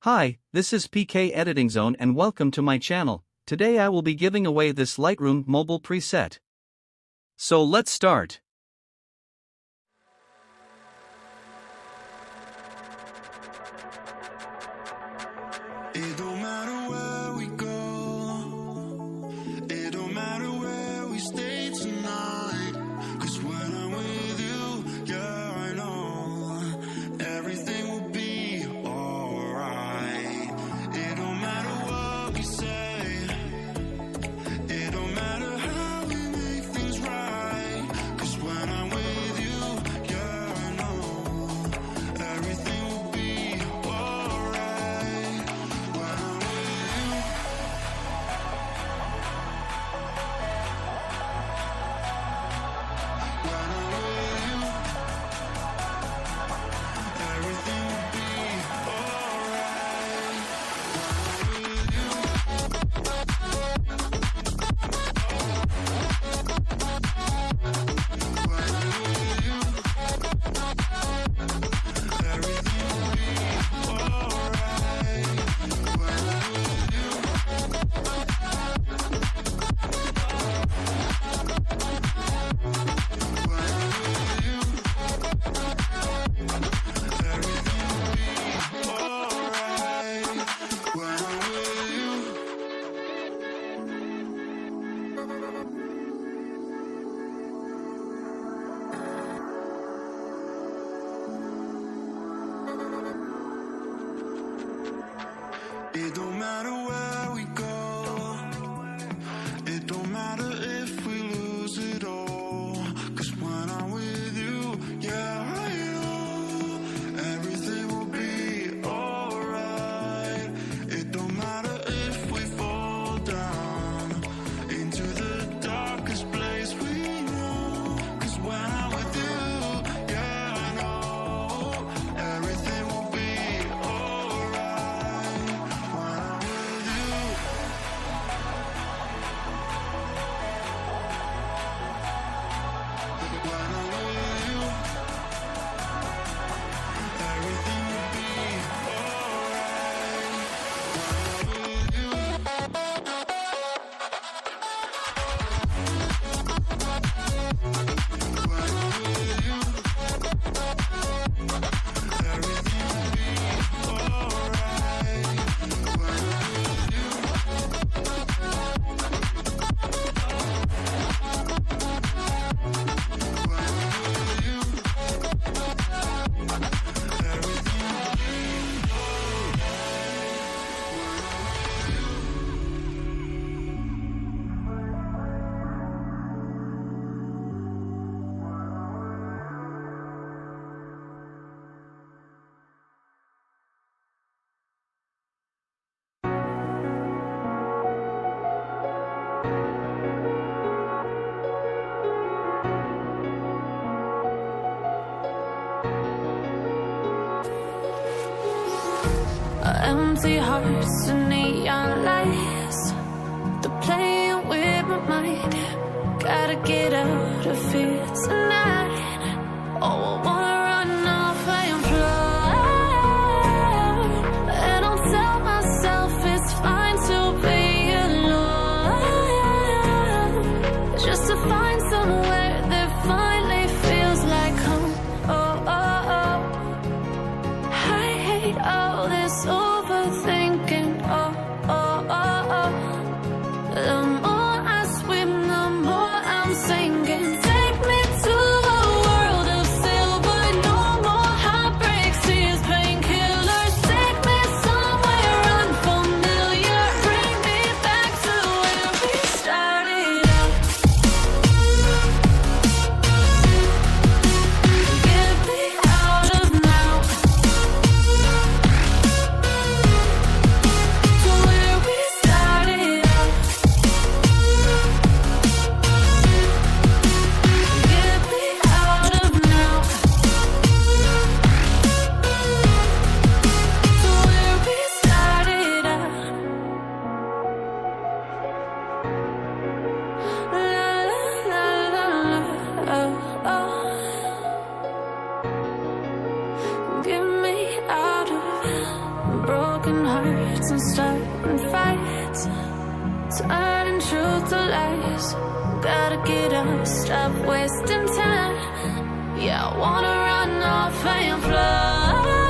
Hi, this is PK Editingzone and welcome to my channel. Today I will be giving away this Lightroom Mobile preset. So let's start. It don't matter where we go, it don't matter where we stay tonight, 'cause when I'm with you, yeah, I know everything will be alright. It don't matter what we say, it don't matter how we make things right, 'cause when I'm with you, yeah, I know everything will be alright. When I'm with you, when I'm with you, everything will be alright. When I'm with you, when I'm with you, everything will be alright. When I'm with you, when I'm with you, everything will be alright. When I'm with you. It don't matter where we go, it don't matter if we lose it all, 'cause when I'm with you, yeah, I know everything will be alright. It don't matter if we fall down into the darkest place we know, 'cause when I'm with you, yeah, I know everything will be alright. When I'm with you, when I'm with you, everything will be alright. When I'm with you, when I'm with you, everything will be alright. When I'm with you, when I'm with you, everything will be Empty hearts and neon lights, they're playing with my mind. Gotta get out of here tonight. Oh, I wanna run off and fly, and I'll tell myself it's fine to be alone, just to find somewhere that finally feels like home. Oh, oh, oh. I hate all this overthinking. Oh, oh, oh, oh. The more I swim, the more I'm sinking. Take me to a world of silver turning truth to lies. Gotta get up, stop wasting time. Yeah, I wanna run off and fly.